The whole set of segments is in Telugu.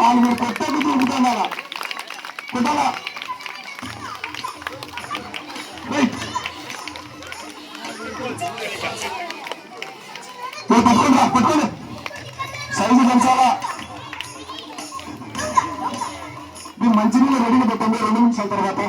వాళ్ళు కొట్టకు చూపుతున్నారా కొట్టాలా పట్టుకుంటా పట్టుకోండి సైజు పెంచాలా మీరు మంచినీళ్ళు రెడీగా పెట్టండి 2 నిమిషాల తర్వాత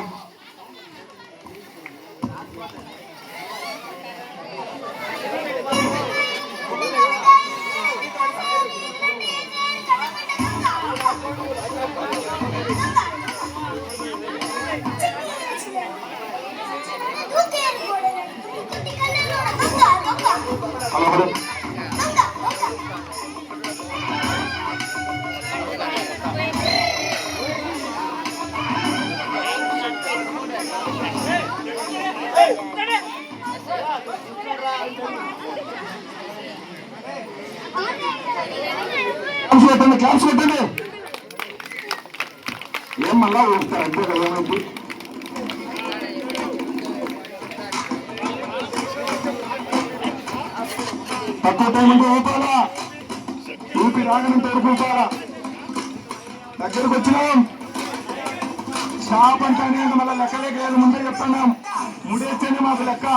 క్లాప్స్ పెట్టండి ఏం మళ్ళా ఊపుతారు అంతే కదా ఏమైంది తక్కువ టైం ఉంటే ఊపాలా ఊపి రాగనంటే ఊపాలా దగ్గరకు వచ్చినాం షాప్ అంటే మళ్ళీ లెక్కలేక లేదు ముందే చెప్తున్నాం ముడేస్తేనే మాకు లెక్క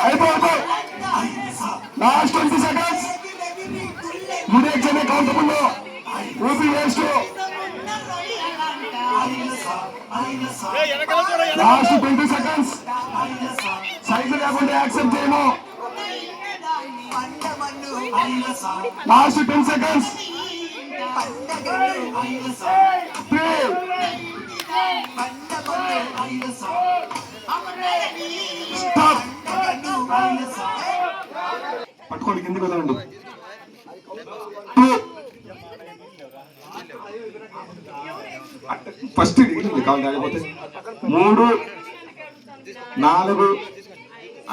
అయిపోయి లాస్ట్ 20 seconds ముడేస్తేనే కౌంటబుల్ ఊపి వేస్ట్ లాస్ట్ 20 seconds సైకిల్ లేకుండా యాక్సెప్ట్ చేయము లాస్ట్ 10 seconds 3 స్టాప్ పట్టుకోండి కిందికి వదలండి 2 ఫస్ట్ కావాలి కాకపోతే 3 4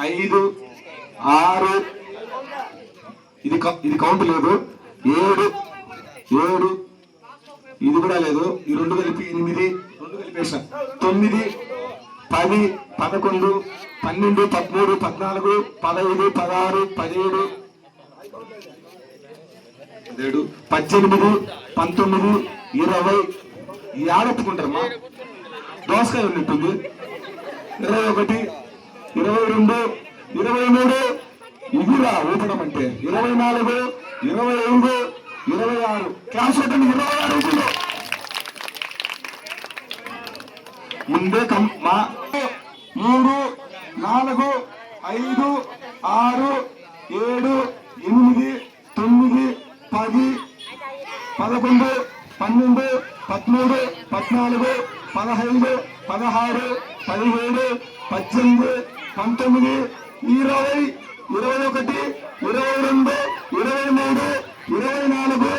5 6 ఇది కౌంట్ లేదు 7 ఇది కూడా లేదు ఈ 2 కలిపి 8 2 కలిపేసా 9 10 11 12 13 14 15 16 17 18 19 20 ఈ ఆడొప్పుకుంటారమ్మా దోసకాయ ఉన్నట్టుంది 21 22 23 ఇదిరా ఊపడం అంటే 24 25 26 క్లాస్ పెట్టండి 26 ముందే మా 3 4 5 6 7 8 9 10 11 12 13 14 15 16 17 18 19 20 21 22 23 24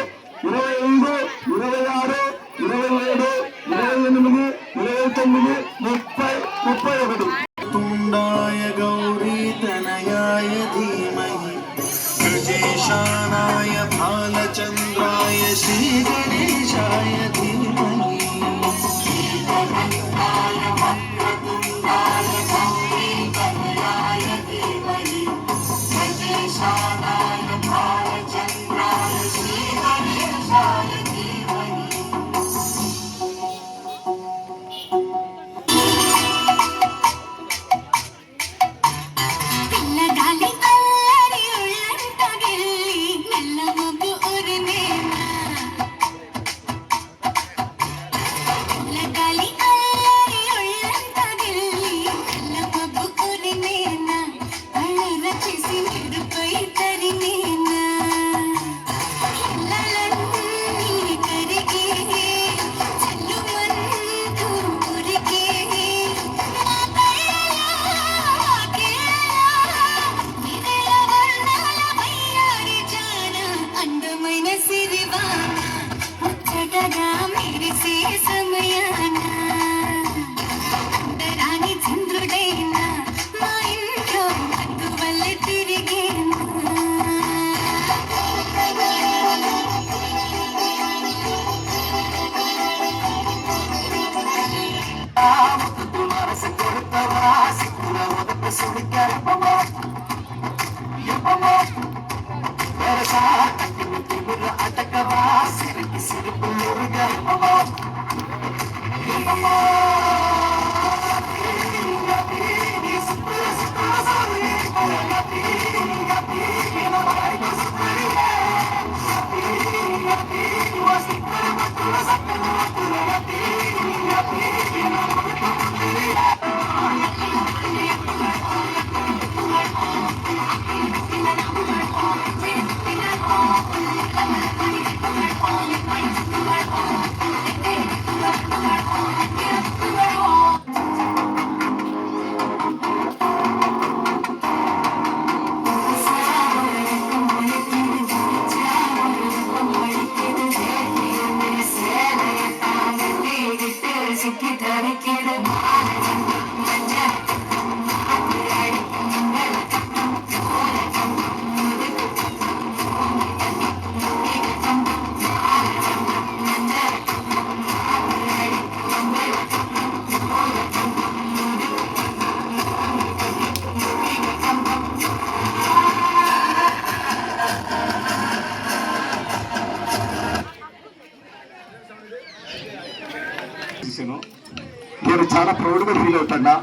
25 26 27 28, 29, 30, 31. తుండాయ గౌరీ తనయాయ ధీమహి గజేశానాయ బాలచంద్రాయ శ్రీ గణేశాయ ధీమహి నేను చాలా ప్రౌడ్గా ఫీల్ అవుతాడా.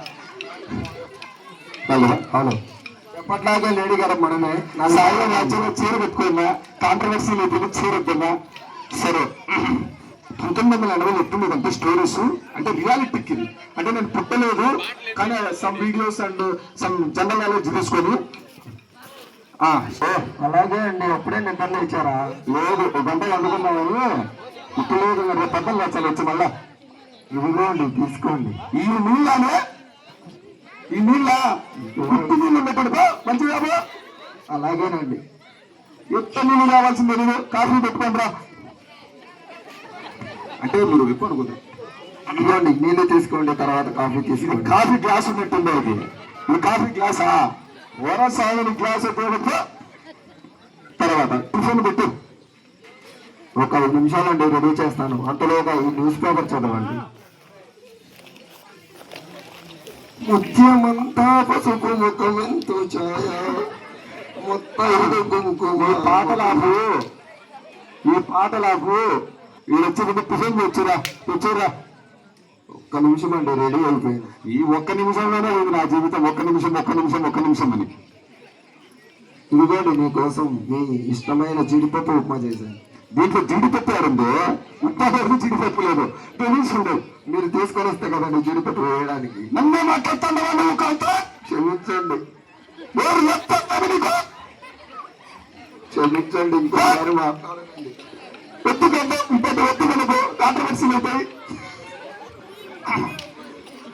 హలో హలో ఎప్పట్లాగే లేడీ గారు మనమే నా సాయిలో రాజ్యంలో చీర పెట్టుకున్నా, కాంట్రవర్సీ లేదు చీర వద్దున్నా. సరే 1980 మీదంటే స్టోరీస్ అంటే రియాలిటీకి అంటే నేను పుట్టలేదు కానీ some videos and some general knowledge తీసుకొని. అలాగే అండి, ఎప్పుడే నిద్రలో ఇచ్చారా? లేదు, ఒక గంట అందుకున్నాను పుట్టలేదు. రేపు పెద్దలు వచ్చాను వచ్చి మళ్ళా ఇదిగోండి తీసుకోండి. ఈ నీళ్ళనే ఈ నీళ్ళ నీళ్ళు పెట్టడుకో మంచిగా. అలాగేనండి, ఎంత నీళ్ళు కావాల్సిందే. నేను కాఫీ పెట్టుకోండి రా అంటే మీరు ఎక్కువ అనుకుంటారు. ఇదిగోండి నీళ్ళు తీసుకోండి, తర్వాత కాఫీ తీసుకోండి. కాఫీ గ్లాస్ ఉన్నట్టుంది అది. ఇది కాఫీ గ్లాసా? వరసాయని గ్లాస్ అయితే తర్వాత టిఫిన్ పెట్టు. ఒక 5 నిమిషాలండి రెడీ చేస్తాను. అంతలోగా ఈ న్యూస్ పేపర్ చదవండి. ముత్యమంతా పసుపు ముఖమెంతో ఛాయ మొత్తం కుంకుమ. ఈ పాటలాపు వీళ్ళొచ్చి టిఫిన్ తెచ్చురా. ఒక్క నిమిషం అండి, రెడీ అయిపోయింది. ఈ ఒక్క నిమిషంలోనే ఉంది నా జీవితం. ఒక్క నిమిషం అని. ఇదిగోండి మీకోసం మీ ఇష్టమైన జీడిపప్పు ఉప్మా చేశాను. దీంట్లో జీడిపప్పు ఆడుందో ఉప్మా జీడిపప్పు లేదు తెలుసుండే. మీరు తీసుకొని వస్తే కదండి జీడిపప్పు వేయడానికి. నన్నే మాట్లాడుతున్నావా నువ్వు? కాంతా క్షమించండి, నీకు ఇంకోసారి మాట్లాడండి. ఒత్తుకనుకో కాంట్రవర్సీ అవుతాయి.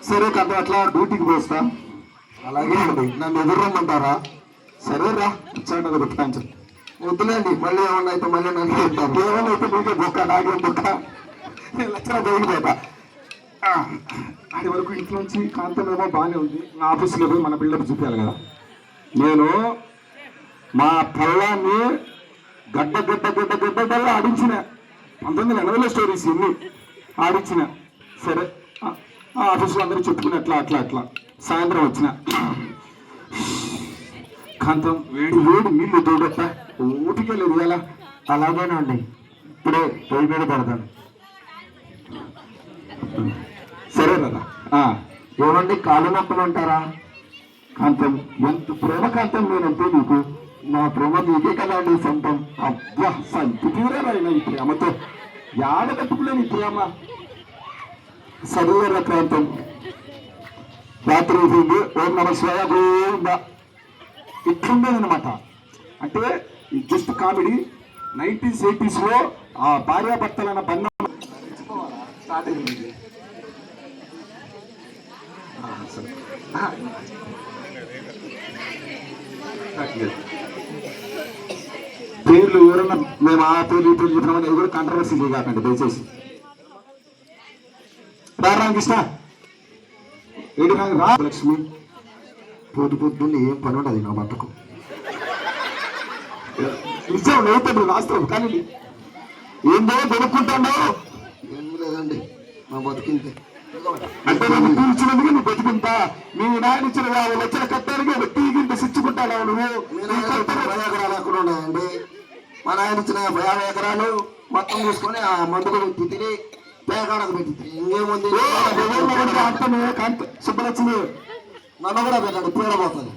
సరే కదా, అట్లా డ్యూటీకి పోస్తా. అలాగే అండి, నన్ను ఎదురమ్మంటారా? సరే రా, వచ్చాడు కదా ప్రాంతం. వద్దులేండి, మళ్ళీ ఏమన్నా అయితే మళ్ళీ నన్ను ఏమన్నా అయితే నీకే బొక్క, నాకే బొక్క. నేను లక్షణ బయలుపోతా. అది వరకు ఇంట్లోంచి కాంతమేమో బాగానే ఉంది. నా ఆఫీస్లో పోయి మన బిల్డప్ చూపించాలి కదా. నేను మా పిల్లాన్ని గడ్డల్లా ఆడించిన 1980లో స్టోరీస్ ఇన్ని ఆడించిన. సరే ఆఫీస్లో అందరూ చెప్పుకుని అట్లా సాయంత్రం వచ్చిన కాంతం వేడి నీళ్ళు తోడట ఓపిక లేదు ఇలా. అలాగేనండి, ఇప్పుడే పొయ్యి మీద పడతాను. సరే కదా. ఏమండి, కాళ్ళు నొప్పులు అంటారా? కాంతం ఎంత ప్రేమ కాంతం నేనంటే నీకు. నా ప్రేమ నీకే కదా అండి సొంతం. అబ్బా సంతి తీరాలైనా ఈ ప్రేమతో యాడ కట్టుకులేని ప్రేమ. సరేరా ప్రాంతం రాత్రి అయిపోయింది. ఓం నమ శివాయ గోవిందా ఇట్లుండేదనమాట. అంటే జస్ట్ కామెడీ. 1980s ఆ భార్యాభర్తలన్న బంధం స్టార్ట్ అయింది. పేర్లు ఎవరన్నా మేము ఆ పేర్లు ఈ పేర్లు చెప్పినామని ఎవరు కాంట్రవర్సీ చేయకండి దయచేసి. రామకృష్ణ ఏంటి రామలక్ష్మి పొద్దున్నే ఏం పని ఉండదు నా బతుకు. నిజం నవ్వుతాడు వాస్తవం. కానీ ఏందో కొనుక్కుంటాడో ఏం లేదండి, మా బతుకింతే. అంటే నేను తీర్చినందుకు నువ్వు బతుకుంటా. మీ నాయన ఇచ్చిన 50 లక్షల కట్టానికి టీగింత శిచ్చుకుంటాడా నువ్వు? మీ నాయన 50 ఎకరాలు ఎక్కడ ఉన్నాయండి? మా నాయన ఇచ్చిన 50 ఎకరాలు మొత్తం చూసుకొని ఆ మందుకు పెట్టి తిని పేకాడకు పెట్టి తిని ఇంకేముంది. సుబ్బలక్ష్మి నన్ను కూడా పెట్టండి, పీడబోతుంది.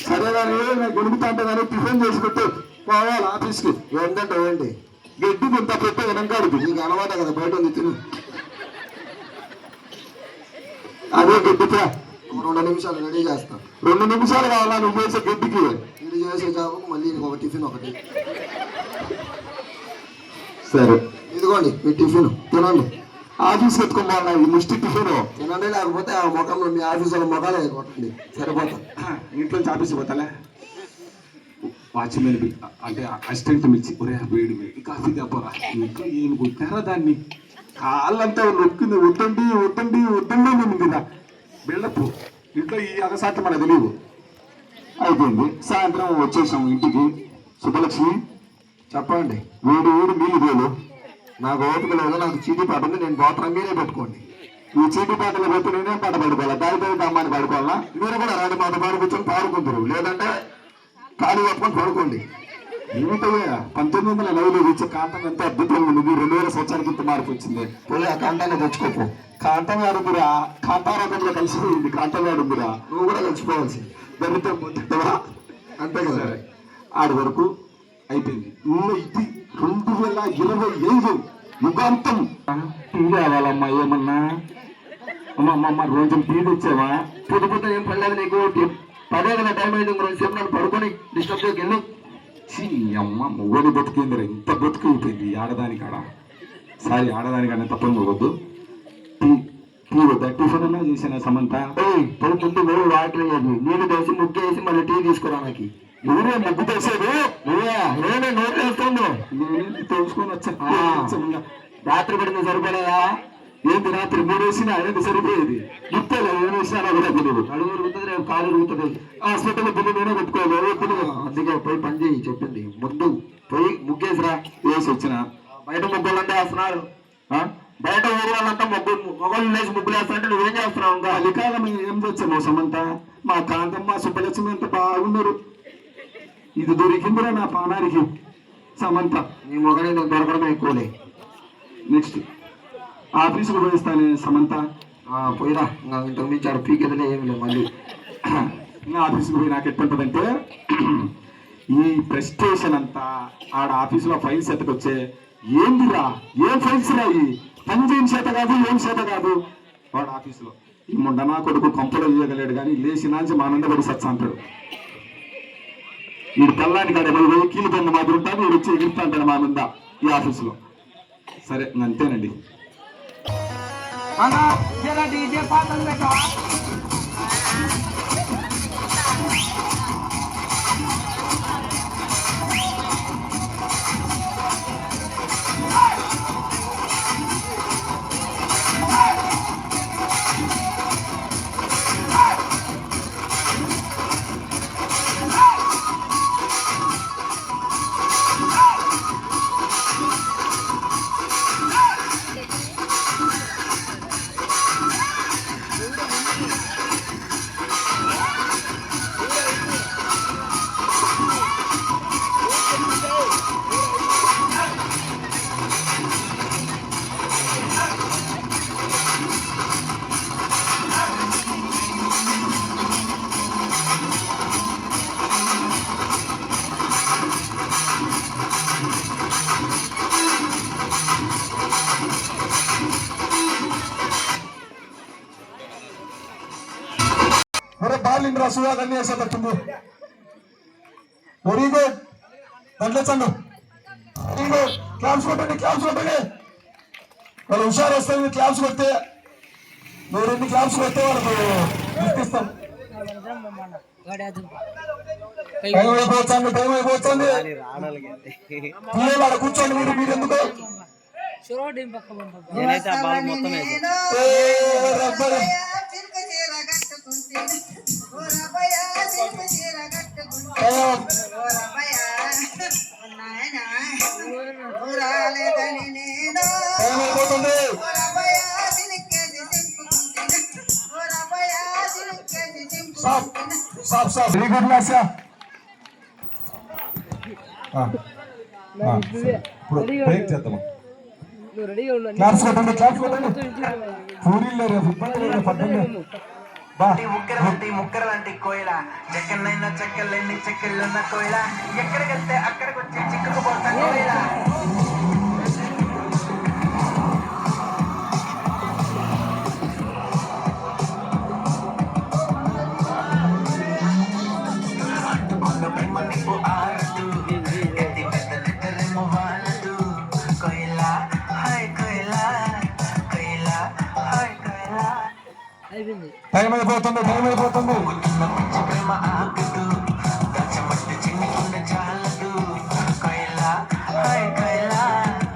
సరే కానీ నేను గొడుగుతా అంటే కానీ టిఫిన్ చేసి పెట్టు పోవాలి ఆఫీస్కి. ఏంటంటే ఏంటి గడ్డి ఇంత పెట్టే వెనకాడికి నీకు అలవాటే కదా, బయట ఉంది తిను. అదే గడ్డితో 2 నిమిషాలు రెడీ చేస్తాను. 2 నిమిషాలు కావాలా నువ్వు చేసే గడ్డికి? రెడీ చేసే జాబుకు మళ్ళీ ఒక టిఫిన్ ఒకటి. సరే ఇదిగోండి మీ టిఫిన్ తినండి. ఆఫీస్కి ఎత్తుకోవాలా ఈ ముష్టి టిఫిన్ తినండి, లేకపోతే ఆ ముఖంలో మీ ఆఫీసులో ముఖాలే కొట్టండి సరిపోతా. ఇంట్లోంచి ఆఫీస్కి పోతాలే. వాచ్మెన్ అంటే అసిస్టెంట్ మిర్చి ఒరే వేడి కాఫీ తెప్పరా ఇంట్లో ఏం కొట్టారా దాన్ని. కాళ్ళంతా నొక్కింది. వద్దండి ఉంది కదా బిల్డప్. ఇంట్లో ఈ అగసాట్లు మనకు తెలియదు. అయిపోయింది. సాయంత్రం వచ్చేసాం ఇంటికి. సుబ్బలక్ష్మి చెప్పండి. వేడి నీళ్ళు తోలు. నాకు ఓపిక లేదు, నాకు చీటీ పాట ఉంది, నేను పోతాను, మీరే పెట్టుకోండి. ఈ చీటి పాటలు పెట్టి నేనేం పాట పడుకోవాలా? దారిపోయి అమ్మాయిని పడుకోవాలా? మీరు కూడా రాని మాట పాడు కూర్చొని పాడుకుంటారు, లేదంటే ఖాళీ కట్టుకొని పడుకోండి. ఏమిటయ్యా 1990లో వచ్చే కాంతం ఎంత అద్భుతంగా ఉంది. 2000 సంవత్సరాలకి ఇంత మార్పు వచ్చింది. పోయి ఆ కాంటాన్ని తెచ్చుకోపు. కాంతం ఆడుందిరా, కాంతారాగంలో కలిసిపోయింది. కాంతం ఆడుందిరా, నువ్వు కూడా కలిసిపోవాల్సి దరిద్రం పొందుతావా? అంతే కదా. ఆడి వరకు అయిపోయింది. ఇది 2025 యుగాంతం. టీ కావాలమ్మా ఏమన్నా? అమ్మమ్మ రోజు టీ తెచ్చావా? పొద్దు ఏం పడలేదు నీకు. 10 గంటల టైం అయింది, 2 సేపు నన్ను పడుకొని డిస్టర్బ్ చేయకు. వెళ్ళు. అమ్మ మొగని బతికిందిరా, ఇంత బతుకు అయిపోయింది ఆడదానికాడ. సారీ ఆడదానికాడ తప్పని పోవద్దు. టీ వద్దా? టిఫిన్ అన్నా చేసిన సమంత ముందు నువ్వు వాటర్ వేయదు, నీళ్ళు వేసి ముగ్గు వేసి మళ్ళీ టీ తీసుకురా. నాకు నువ్వే ముగ్గు తెచ్చేది. నేనే నోట్లు వేస్తాను. నేను తెలుసుకొని వచ్చా. రాత్రి పడింది సరిపడదా? ఏంటి రాత్రి 3 వేసినా ఏంటి సరిపోయేది? గుర్తలే ఏం వేసినా కూడా తెలియదు. నడుమురుగుతుంది, రేపు కాలురుగుతుంది. హాస్పిటల్ బిల్లు నేనే పెట్టుకోవాలి. అందుకే పోయి పని చేయి చెప్పింది. ముందు పోయి ముగ్గేసిరా. వేసి వచ్చిన బయట ముగ్గులు అంటే వేస్తున్నారు. బయట ఊరు వాళ్ళంతా మొగలు లేచి ముగ్గులు వేస్తారంటే నువ్వేం చేస్తున్నావు? ఇంకా అలికాలం ఏం తెచ్చాము సమంత? మా కాంతం మా సుబ్బలక్ష్మి ఎంత బాగున్నారు. ఇది దొరికిందిరా నా పానానికి సమంత. నీ మొగని నేను దొరకడం ఎక్కువలే. నెక్స్ట్ ఆఫీసుకు పోయిస్తాను సమంత. పోయిరా, నా ఇంతకు మించి ఆడ పీకెదలే ఏమి లేదు. మళ్ళీ నా ఆఫీసుకు పోయి నాకు ఎట్టుంటుందంటే ఈ ప్రెస్టేషన్ అంతా ఆడ ఆఫీసులో ఫైల్స్ ఎత్తకొచ్చే ఏందిరా, ఏం ఫైల్స్ రాయి, పని చేయని చేత కాదు, ఏం చేత కాదు. వాడు ఆఫీసులో ఈ ముండనా కొడుకు కొంపలో ఇవ్వగలేడు కానీ లేచి నాంచి మా నందబడి సచ్చ అంటాడు. వీడు తెల్లానికి ఆడ పోయి కీలు పొంది మాదిరి ఉంటాను, వీడు వచ్చి ఎగురుతా అంటాడు మా మీద ఈ ఆఫీసులో. సరే అంతేనండి. डीजे पातल बेटा డార్లింగ్ రా సుధా అన్ని వేసేటట్టుంది. Very good. దాంట్లో చండు క్లాప్స్ కొట్టండి, క్లాప్స్ కొట్టండి. వాళ్ళు హుషారు వస్తుంది క్లాప్స్ కొడితే. మీరు 2 క్లాప్స్ కొడితే వాళ్ళకు గిఫ్ట్ ఇస్తాం. టైం అయిపోతుంది, టైం అయిపోతుంది. పిల్లలు ఆడ కూర్చోండి. మీరు ఎందుకు వెరీ గుడ్ లాస్యా. బ్రేక్ చేద్దాం. క్లాప్స్ కొట్టండి, క్లాప్స్ కొట్టండి. పూరీలు లేరు, ఇబ్బంది లేదు, పట్టండి. ముక్కరలాంటి కోయిల చెక్కలైన చెక్కలైన చెక్కలున్న కోయిల ఎక్కడికి వెళ్తే అక్కడికి వచ్చి చిక్కుకుపోతా కోయిల. టైం అయిపోతుంది, టైం అయిపోతుంది.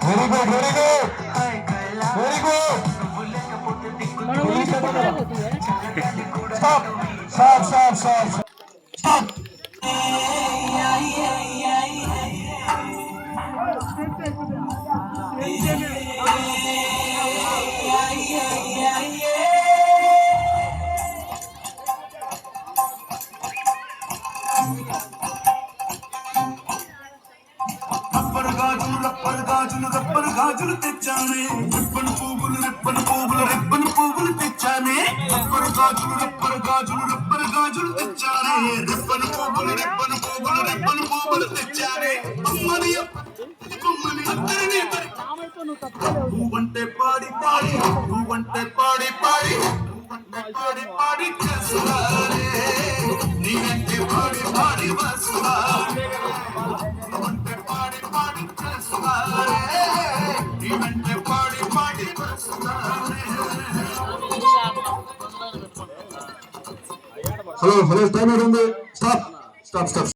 Very good, very good, very good. Stop stop stop stop stop. Rubber గాజులు తెచ్చానే, రెప్పను పువ్వులు రెప్పను పువ్వులు తెచ్చానే. రబ్బరు గాజులు తెచ్చానే, రెప్పను పువ్వులు తెచ్చానే. అమ్మని అందరినీ నువ్వంటే పాడి పాడి చేస్తున్నారే, నీవంటే పాడి పాడి వస్తున్నారే. నువ్వంటే పాడి చేస్తున్నారే, నీవంటే పాడి వస్తున్నారే. హలో టైం అయిపోయింది. Stop stop stop.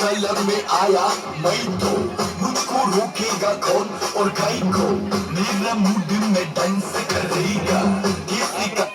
कलर में आया मैं तो मुझको रोकेगा कौन और गाय को मेरा मूड में डांस करेगा किसी का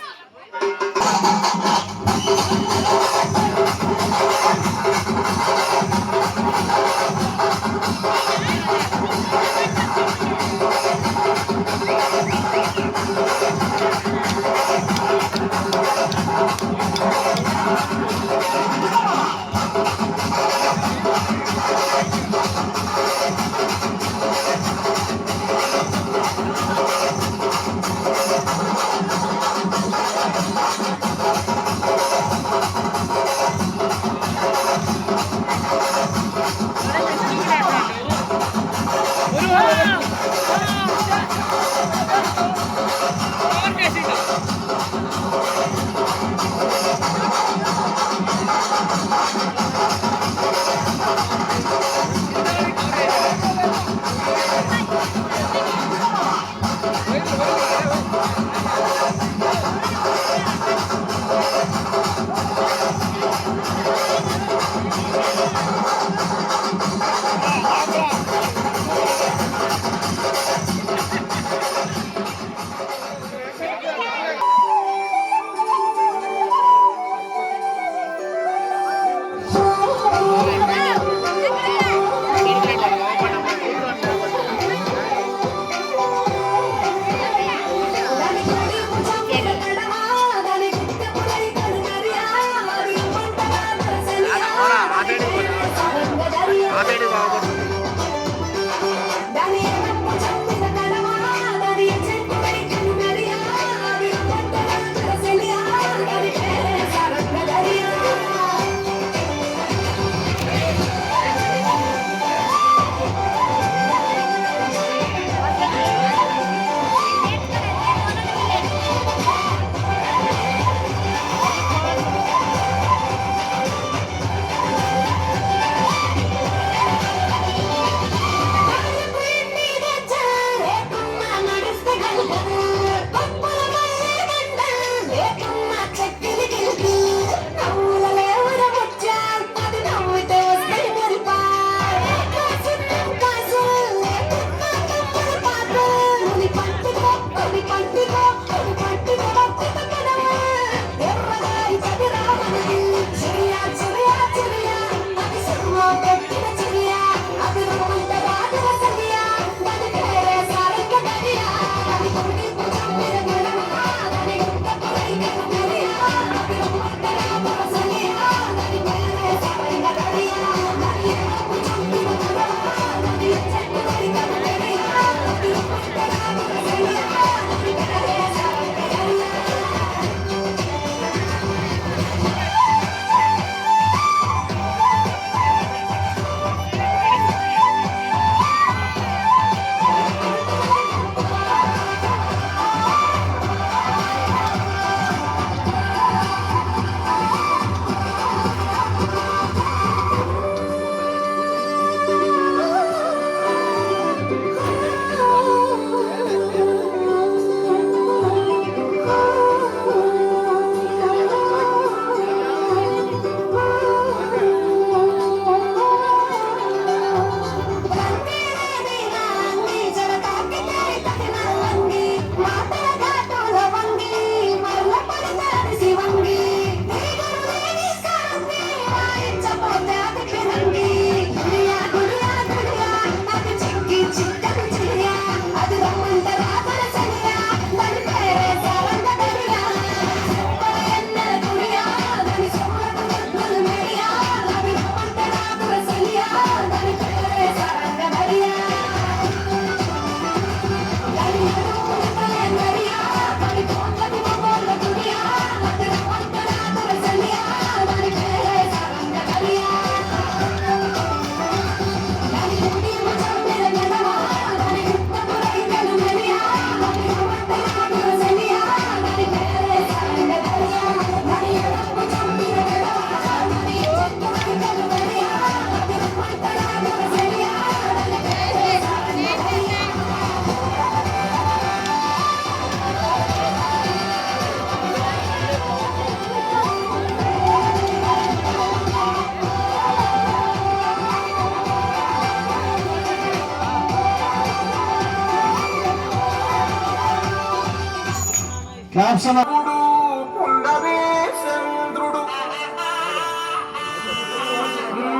పుండవేశంద్రుడు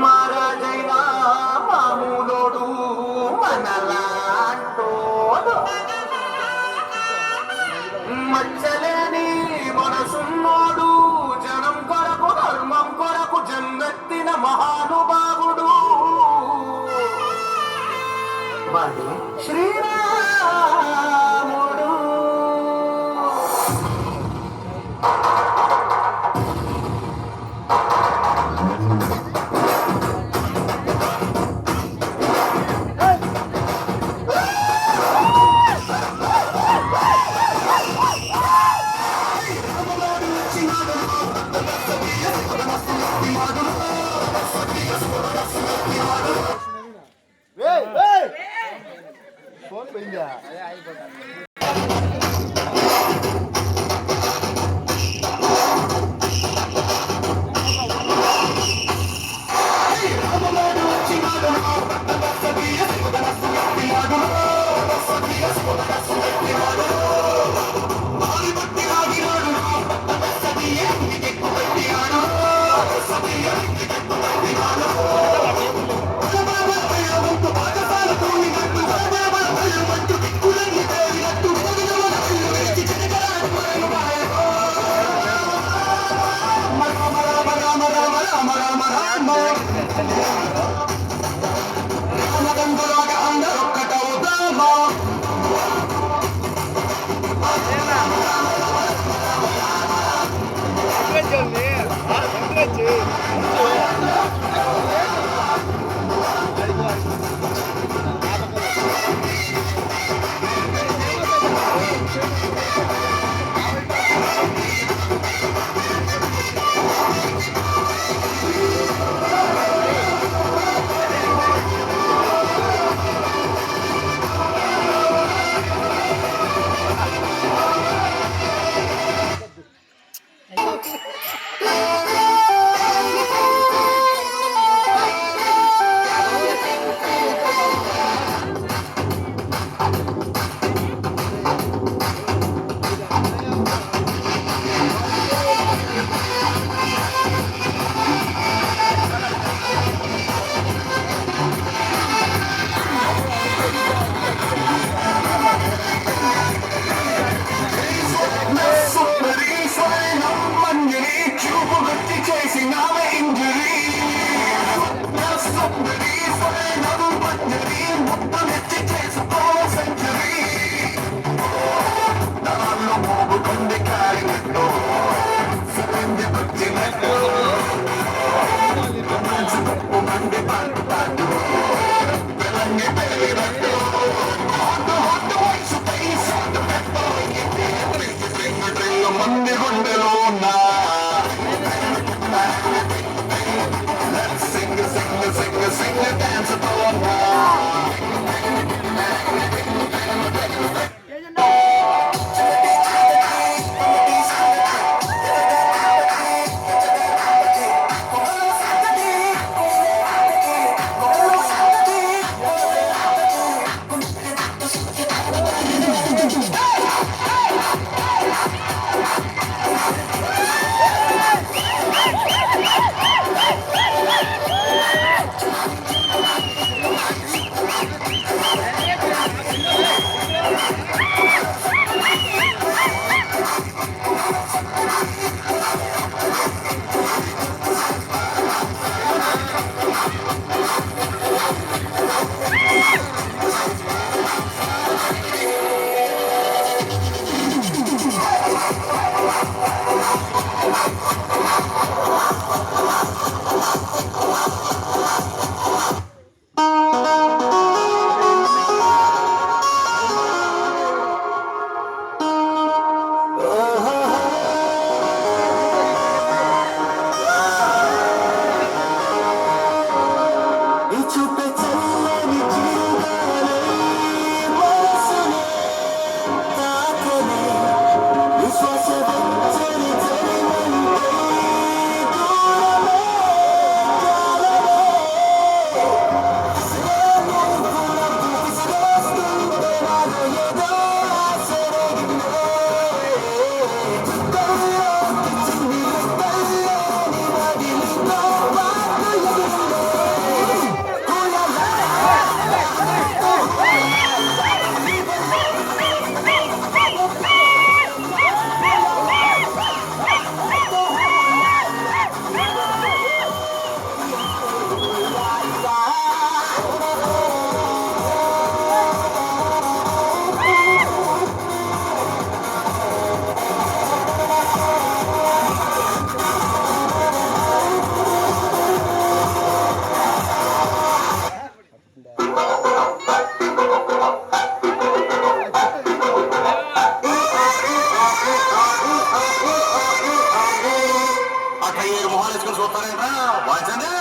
మహారాజైన మామూలోడు మనలాంటోడు మచ్చలేని మనసున్నోడు జనం కొరకు ధర్మం కొరకు జన్మెత్తిన మహానుభావుడు వాడి శ్రీరాముడు. అట్లా ఏడు మొహాలు వేసుకొని చూస్తారేంట్రా వాచండి.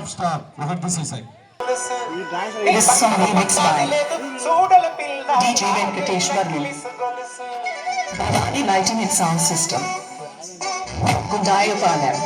Stop. This side. This song remixed by DJ Venkatesh Varma. Bhavani Lighting and Sound System. Gundayapalem.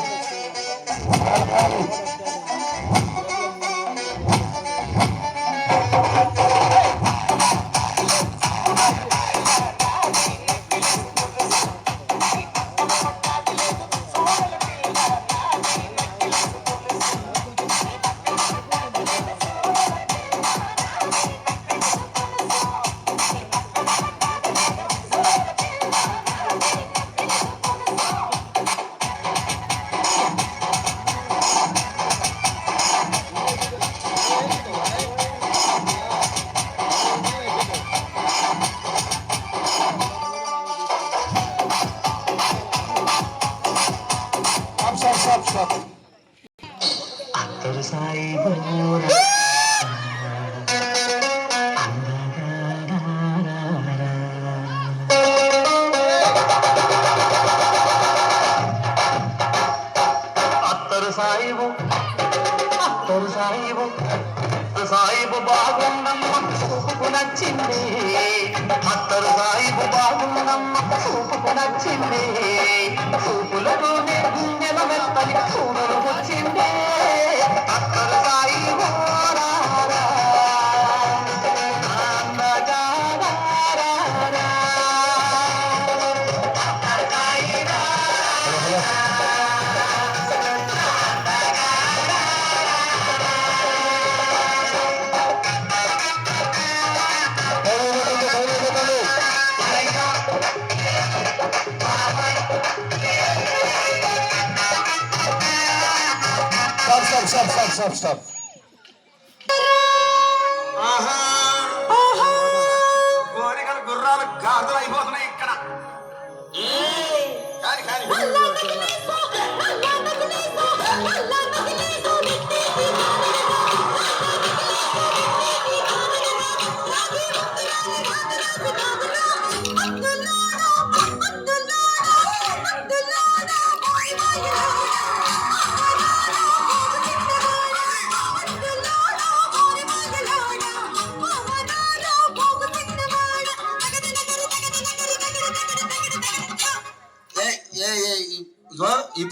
Stop. సాయిబు బాగుందమ్మ చూపుకు నచ్చింది. అత్తరు సాయిబు బాగుందమ్మ చూపుకు నచ్చింది. చూపులతోనే గుండెల మెత్తని చూడలు వచ్చింది. అత్తరు సాయిబు Stop. కోరికలు గుర్రాలు గాజులు అయిపోతున్నాయి ఇక్కడ.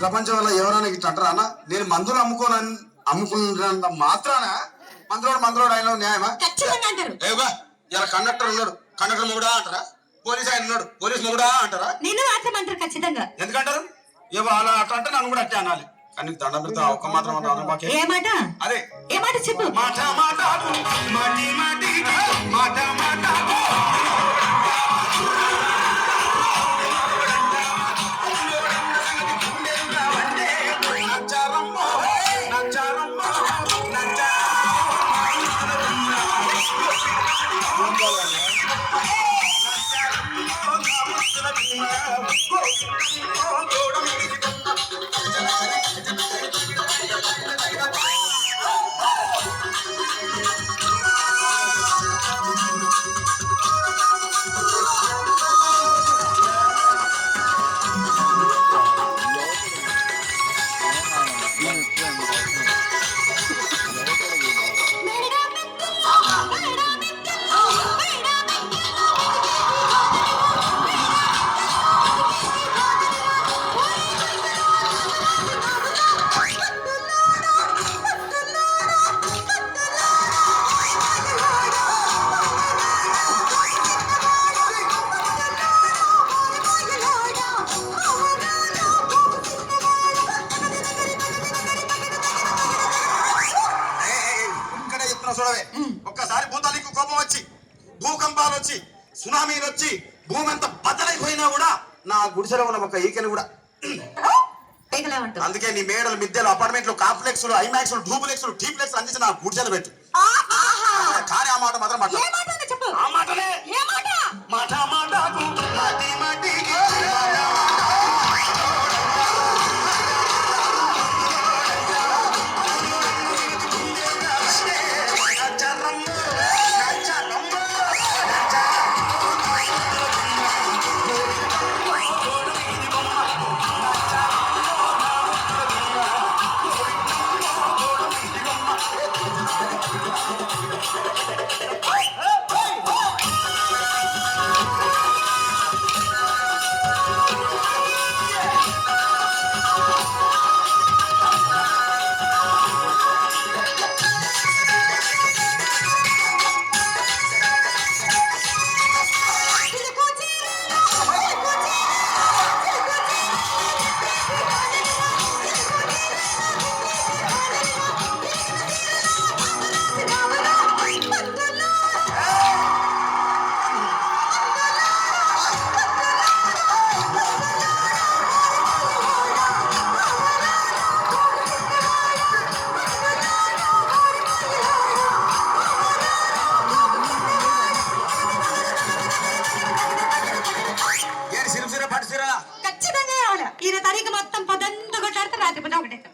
ప్రపంచంలో ఎవరైనా ఇట్లా అంటారా అన్న? నేను మందులు అమ్ముకున్నంత మాత్రాన మందులోడు అయిన న్యాయమా? ఖచ్చితంగా అంటారు. ఏవా ఇలా కండక్టర్ ఉన్నాడు, కండక్టర్ మొగుడా అంటారా? పోలీస్ ఆయన ఉన్నాడు, పోలీస్ మొగుడా అంటారా? నిన్ను మాత్రం అంటారు ఖచ్చితంగా. ఎందుకంటారు? ఏవో అలా అట్లా అంటే నన్ను కూడా అట్టే అనాలి. కానీ నీకు దండం పెడతా ఒక్క మాత్రం అంటాను బాకే. ఏ మాట? అదే ఏ మాట చెప్పు. మాట మాటాకు మాటి మాటి మాట మాటాకు చూడవే. ఒక్కసారి భూతానికి కోపం వచ్చి భూకంపాలు వచ్చి సునామీలు వచ్చి భూమి అంతా బద్దలైపోయినా కూడా నా గుడిసెలో ఉన్న ఒక ఈకెను కూడా అందుకే నీ మేడలు మిద్దెలు అపార్ట్మెంట్లు కాంప్లెక్స్లు ఐమాక్స్లు డూప్లెక్స్లు టీప్లెక్స్లు అందించి నా గుడిసెలు పెట్టు. కానీ ఆ మాట మాత్రం మాట ఆ మాటనే మాట మాటకు మాటి మాటికి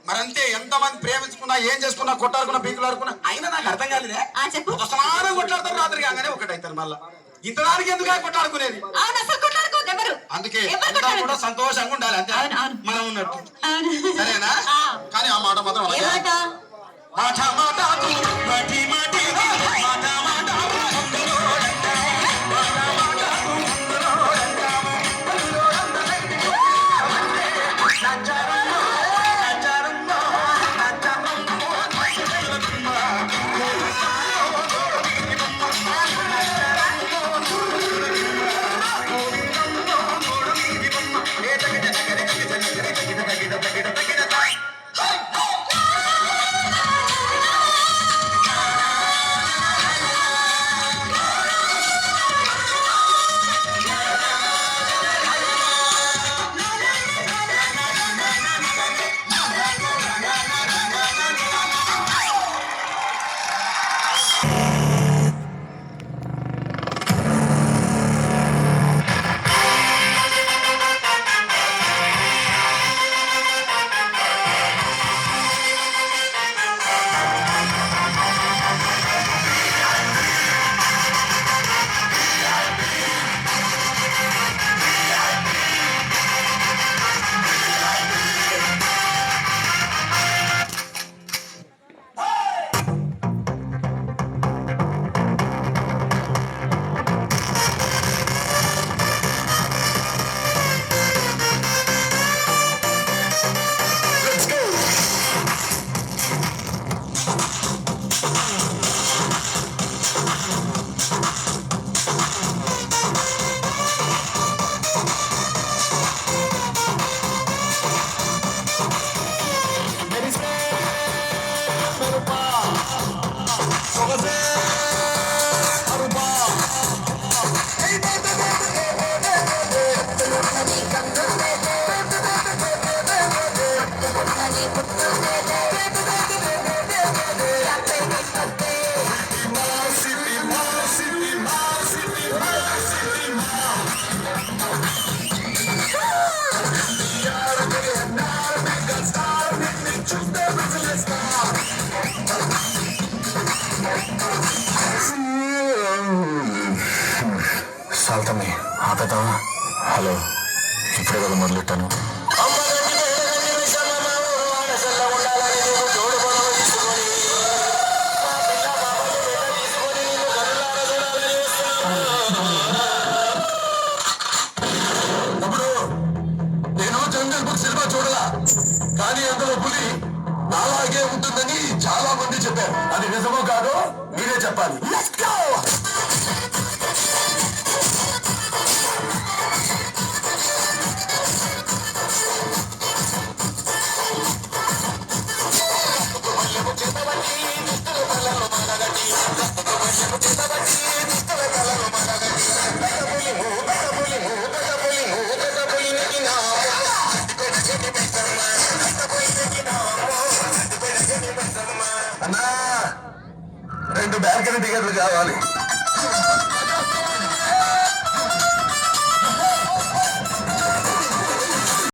మరంతే ఎంతమంది ప్రేమించుకున్నా ఏం చేసుకున్నా కొట్టాడుకున్నా పీకులాడుకున్నా అయినా నాకు అర్థం కాలేదే. సమానం కొట్లాడతారు రాత్రి కాగానే ఒకటైతారు మళ్ళా ఇంతదానికి ఎందుకు కొట్టాడుకునేది? అందుకే కూడా సంతోషంగా ఉండాలి అంతే మనం ఉన్నట్టు. సరేనా? కానీ ఆ మాట మాత్రం మాట మాట మాటి మాటి మాట మాట సాల్తమ్మి ఆపేద్దామా? హలో, ఇప్పుడే కదా మొదలెట్టాను. నేను జంగల్ బుక్ సినిమా చూడలా, కానీ అందులో పులి అలాగే ఉంటుందని చాలా మంది చెప్పారు. అది నిజమో కాదో మీరే చెప్పాలి. Let's go! అన్నా, 2 బ్యాల్కనీ టికెట్లు కావాలి.